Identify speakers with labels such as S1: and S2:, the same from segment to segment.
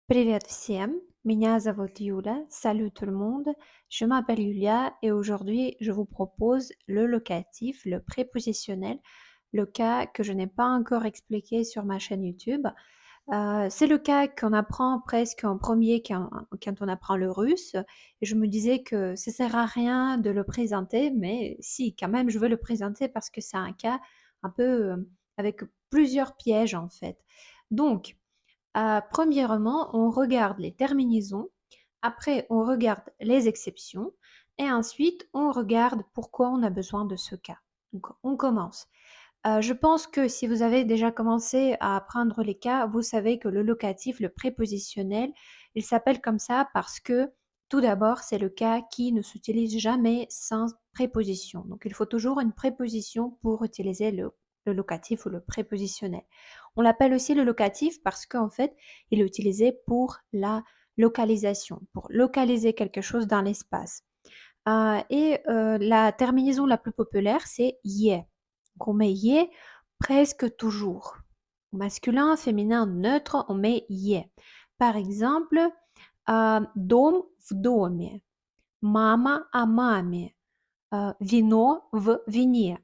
S1: Привет всем, меня зовут Юля, salut tout le monde, je m'appelle Yulia et aujourd'hui je vous propose le locatif, le prépositionnel, le cas que je n'ai pas encore expliqué sur ma chaîne YouTube. C'est le cas qu'on apprend presque en premier quand on apprend le russe et je me disais que ça sert à rien de le présenter, mais si, quand même je veux le présenter parce que c'est un cas un peu avec plusieurs pièges en fait. Donc, premièrement, on regarde les terminaisons, après on regarde les exceptions et ensuite on regarde pourquoi on a besoin de ce cas. Donc on commence. Je pense que si vous avez déjà commencé à apprendre les cas, vous savez que le locatif, le prépositionnel, il s'appelle comme ça parce que tout d'abord, c'est le cas qui ne s'utilise jamais sans préposition. Donc il faut toujours une préposition pour utiliser le locatif ou le prépositionnel. On l'appelle aussi le locatif parce qu'en fait, il est utilisé pour la localisation, pour localiser quelque chose dans l'espace. La terminaison la plus populaire, c'est "-ie". Donc on met "-ie" presque toujours. Au masculin, féminin, neutre, on met "-ie". Par exemple, "дом в доме", "мама о маме", "вино в вине".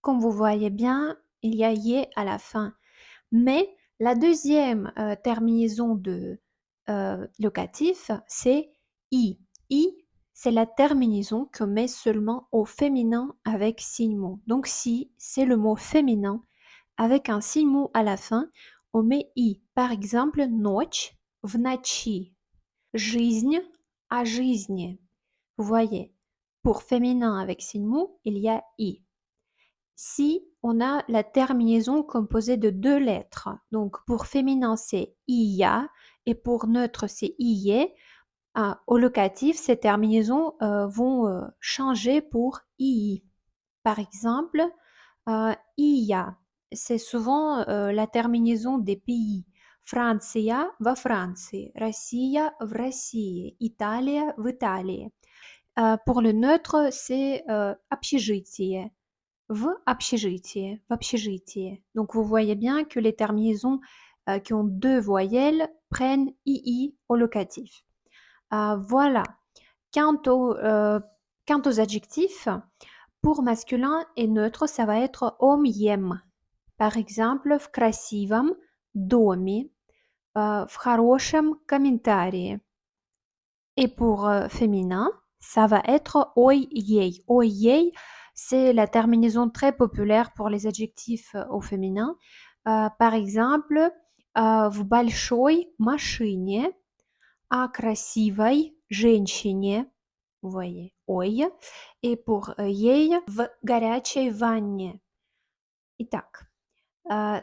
S1: Comme vous voyez bien, il y a "-ie" à la fin. Mais la deuxième terminaison de locatif, c'est "-i". "-i", c'est la terminaison qu'on met seulement au féminin avec signe mot. Donc si c'est le mot féminin avec un signe mot à la fin, on met "-i". Par exemple, "ночь", "в ночи", "жизнь", "о жизни". Vous voyez, pour féminin avec signe mot, il y a "i". Si on a la terminaison composée de deux lettres, donc pour féminin c'est "ia" et pour neutre c'est "ie", au locatif, ces terminaisons vont changer pour "ii". Par exemple, "ia", c'est souvent la terminaison des pays. Франция во Франции, Россия в России, Italia в Италии. Pour le neutre, c'est общежитие, в общежитии. Donc vous voyez bien que les terminaisons qui ont deux voyelles prennent "ii" au locatif. Voilà. Quant aux, euh, Quant aux adjectifs, pour masculin et neutre, ça va être "ом-ем". Par exemple, в красивом доме, в хорошем комментарии. Et pour féminin, ça va être "ой-ей". "Ой-ей", c'est la terminaison très populaire pour les adjectifs au féminin. Par exemple, в большой машине, о красивой женщине. Vous voyez, "ой". Et pour "ей", в горячей ванне. Итак,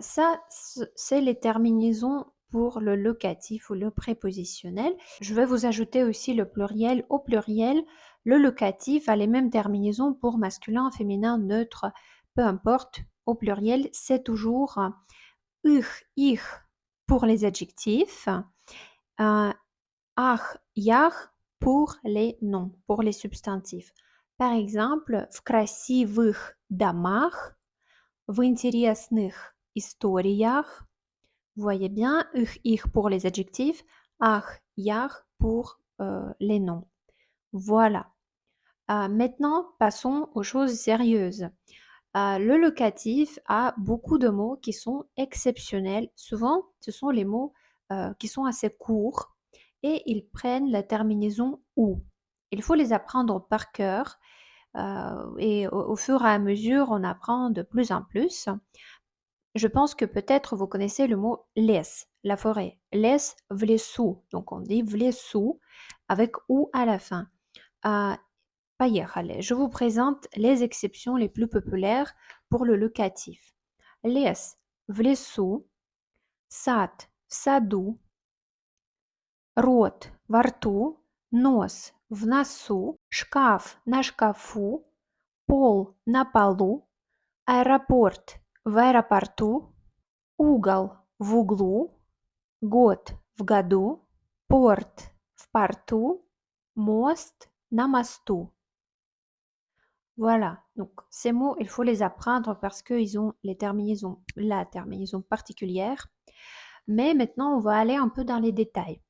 S1: ça, c'est les terminaisons pour le locatif ou le prépositionnel. Je vais vous ajouter aussi le pluriel. Au pluriel, le locatif a les mêmes terminaisons pour masculin, féminin, neutre, peu importe. Au pluriel, c'est toujours ich pour les adjectifs, ach, ях pour les noms, pour les substantifs. Par exemple, в красивых домах, в интересных историях. Vous voyez bien, ich pour les adjectifs, ach, ях pour les noms. Voilà. Maintenant, passons aux choses sérieuses. Le locatif a beaucoup de mots qui sont exceptionnels. Souvent, ce sont les mots qui sont assez courts et ils prennent la terminaison ou. Il faut les apprendre par cœur et au fur et à mesure, on apprend de plus en plus. Je pense que peut-être vous connaissez le mot lес, la forêt. Lес в лесу. Donc on dit в лесу avec ou à la fin. Поехали. Je vous présente les exceptions les plus populaires pour le locatif. Лес в лесу, сад в саду, рот во рту, нос в носу, шкаф на шкафу, пол на полу, аэропорт в аэропорту, угол в углу, год в году, порт в порту, мост на мосту. Voilà, donc ces mots, il faut les apprendre parce qu'ils ont la terminaison particulière. Mais maintenant, on va aller un peu dans les détails.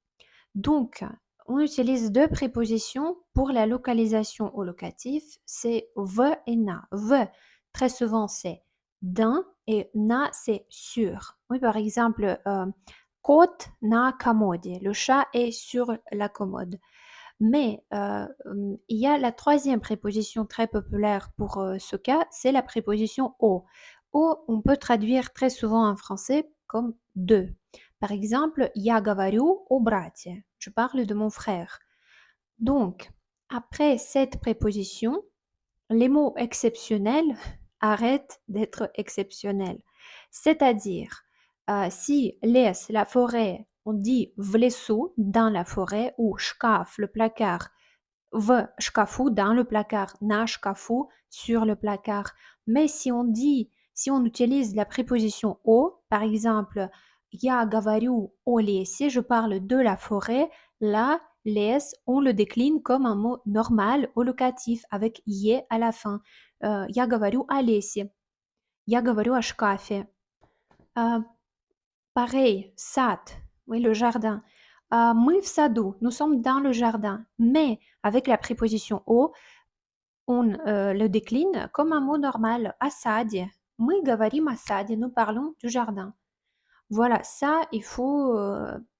S1: Donc, on utilise deux prépositions pour la localisation au locatif, c'est v et na. V, très souvent, c'est d'un et na, c'est sur. Oui, par exemple, кот на комоде. Le chat est sur la commode. Mais il y a la troisième préposition très populaire pour ce cas, c'est la préposition au. Au, on peut traduire très souvent en français comme de. Par exemple, я говорю о брате. Je parle de mon frère. Donc, après cette préposition, les mots exceptionnels arrêtent d'être exceptionnels. C'est-à-dire, si laisse la forêt, on dit в лесу, dans la forêt, ou шкаф, le placard, в шкафу, dans le placard, на шкафу, sur le placard. Mais si on utilise la préposition au, par exemple, я говорю о лесе, je parle de la forêt, là, les, on le décline comme un mot normal au locatif avec е à la fin. Я говорю о лесе, я говорю о шкафе. Euh, Pareil, сад, oui, le jardin. Мы в саду, nous sommes dans le jardin. Mais avec la préposition au, on le décline comme un mot normal. О саде. Мы говорим о саде, nous parlons du jardin. Voilà, ça, il faut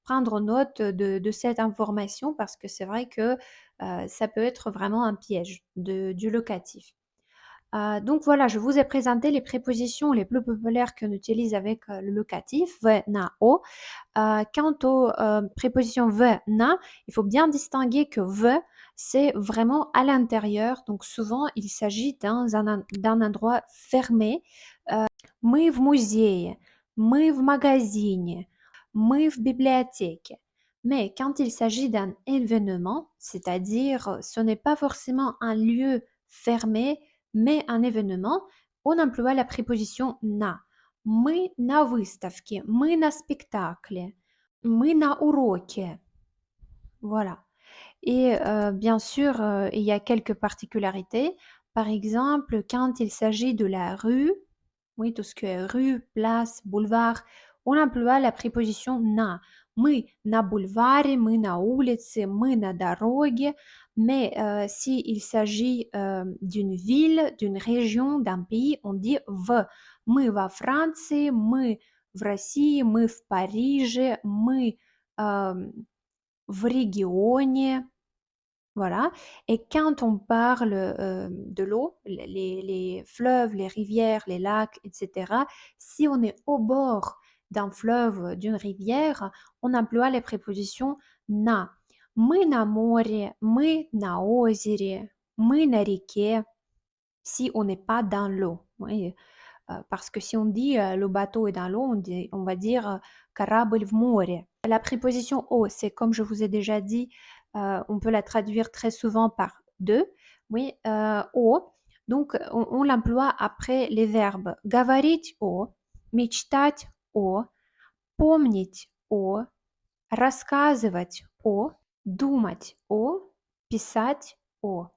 S1: prendre note de cette information parce que c'est vrai que ça peut être vraiment un piège du locatif. Donc voilà, je vous ai présenté les prépositions les plus populaires qu'on utilise avec le locatif, ve, na, o. Quant aux prépositions ve, na, il faut bien distinguer que ve, c'est vraiment à l'intérieur. Donc souvent, il s'agit d'un endroit fermé. Мы в музее, мы в магазине, мы в библиотеке. Mais quand il s'agit d'un événement, c'est-à-dire ce n'est pas forcément un lieu fermé, mais un événement, on emploie la préposition на. Мы на выставке, мы на спектакле, мы на уроке. Voilà. Et bien sûr, il y a quelques particularités. Par exemple, quand il s'agit de la rue, oui, tout ce que est rue, place, boulevard, on emploie la préposition на. Мы на бульваре, мы на улице, мы на дороге. Mais s'il s'agit d'une ville, d'une région, d'un pays, on dit в. Мы во Франции, мы в России, мы в Париже, мы в регионе. Voilà. Et quand on parle de l'eau, les fleuves, les rivières, les lacs, etc., si on est au bord d'un fleuve, d'une rivière, on emploie les prépositions на. Мы на море, мы на озере, мы на реке, si on n'est pas dans l'eau. Oui. Parce que si on dit le bateau est dans l'eau, on va dire корабль в море. La préposition au, c'est comme je vous ai déjà dit, on peut la traduire très souvent par de. Oui, о. Donc, on l'emploie après les verbes говорить о, мечтать о, помнить о, рассказывать о, думать о, писать о.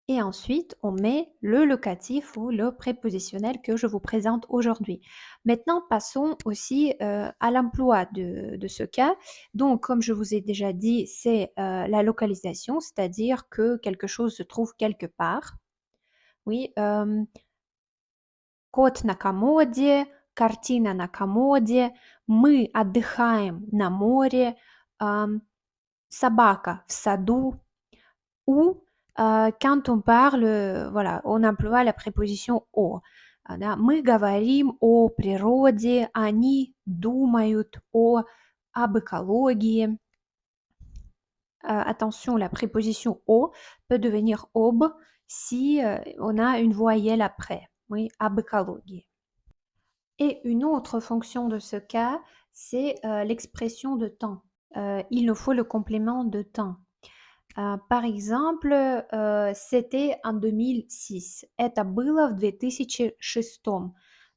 S1: Et ensuite, on met le locatif ou le prépositionnel que je vous présente aujourd'hui. Maintenant, passons aussi à l'emploi de ce cas. Donc, comme je vous ai déjà dit, c'est la localisation, c'est-à-dire que quelque chose se trouve quelque part. Oui, кот на комоде, картина на комоде, мы отдыхаем на море, собака в саду, ou quand on parle, voilà, on emploie la préposition о. Да, мы говорим о природе, они думают об экологии. Attention, la préposition о peut devenir об si on a une voyelle après. Oui, об экологии. Et une autre fonction de ce cas, c'est l'expression de temps. Il nous faut le complément de temps. Par exemple, c'était en 2006. Это было в 2006.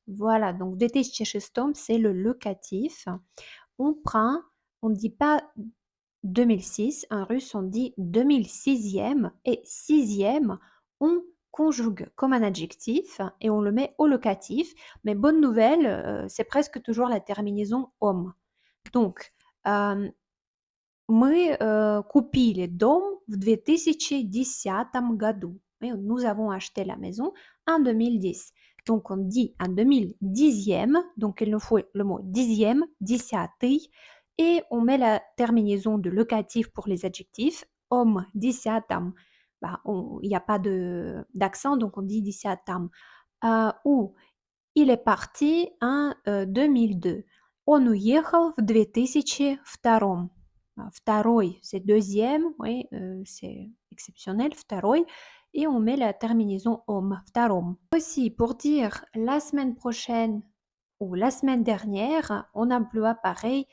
S1: Voilà, donc 2006, c'est le locatif. On ne dit pas 2006, en russe on dit 2006e et 6e, on conjugue comme un adjectif et on le met au locatif. Mais bonne nouvelle, c'est presque toujours la terminaison om. Donc, мы купили дом в 2010 году. Et nous avons acheté la maison en 2010. Donc, on dit en 2010e, donc il nous faut le mot dixième, десятый, et on met la terminaison de locatif pour les adjectifs. Om десятом, bah, il n'y a pas d'accent, donc on dit десятом. Ou il est parti en 2002. Он уехал в 2002. Второй, c'est deuxième, oui, c'est exceptionnel, второй. Et on met la terminaison om, втором. Aussi, pour dire la semaine prochaine ou la semaine dernière, on emploie pareil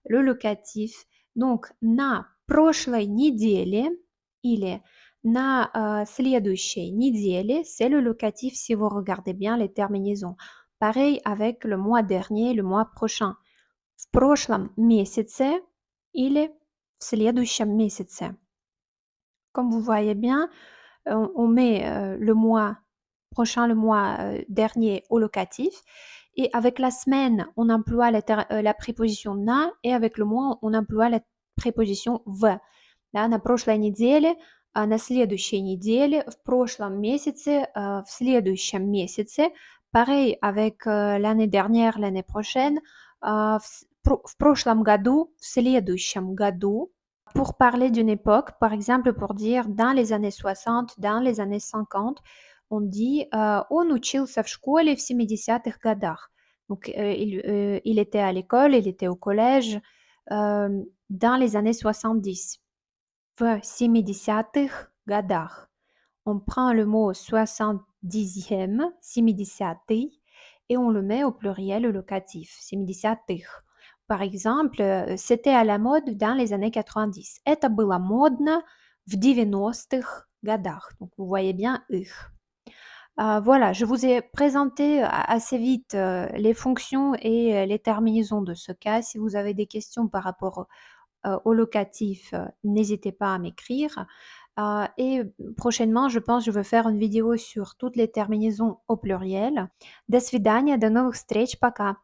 S1: le locatif. Donc, на прошлой неделе или на следующей неделе, c'est le locatif si vous regardez bien les terminaisons. Pareil avec le mois dernier, le mois prochain. В прошлом месяце или в следующем месяце. Comme vous voyez bien, on met le mois prochain, le mois dernier au locatif. Et avec la semaine, on emploie la préposition на, et avec le mois, on emploie la préposition в. Да, на прошлой неделе, на следующей неделе, в прошлом месяце, в следующем месяце. Pareil avec l'année dernière, l'année prochaine, в прошлом году, в следующем году. Pour parler d'une époque, par exemple pour dire dans les années 60, dans les années 50, on dit он учился в школе в 70-х годах. Donc il était à l'école, il était au collège dans les années 70. В 70-х годах. On prend le mot 70e, 70-й, et on le met au pluriel au locatif, 70-х. Par exemple, c'était à la mode dans les années 90. Это было модно в 90-х годах. Donc, vous voyez bien их. Voilà, je vous ai présenté assez vite les fonctions et les terminaisons de ce cas. Si vous avez des questions par rapport au locatif, n'hésitez pas à m'écrire. Et prochainement, je pense, je vais faire une vidéo sur toutes les terminaisons au pluriel. До свидания, до новых встреч, пока!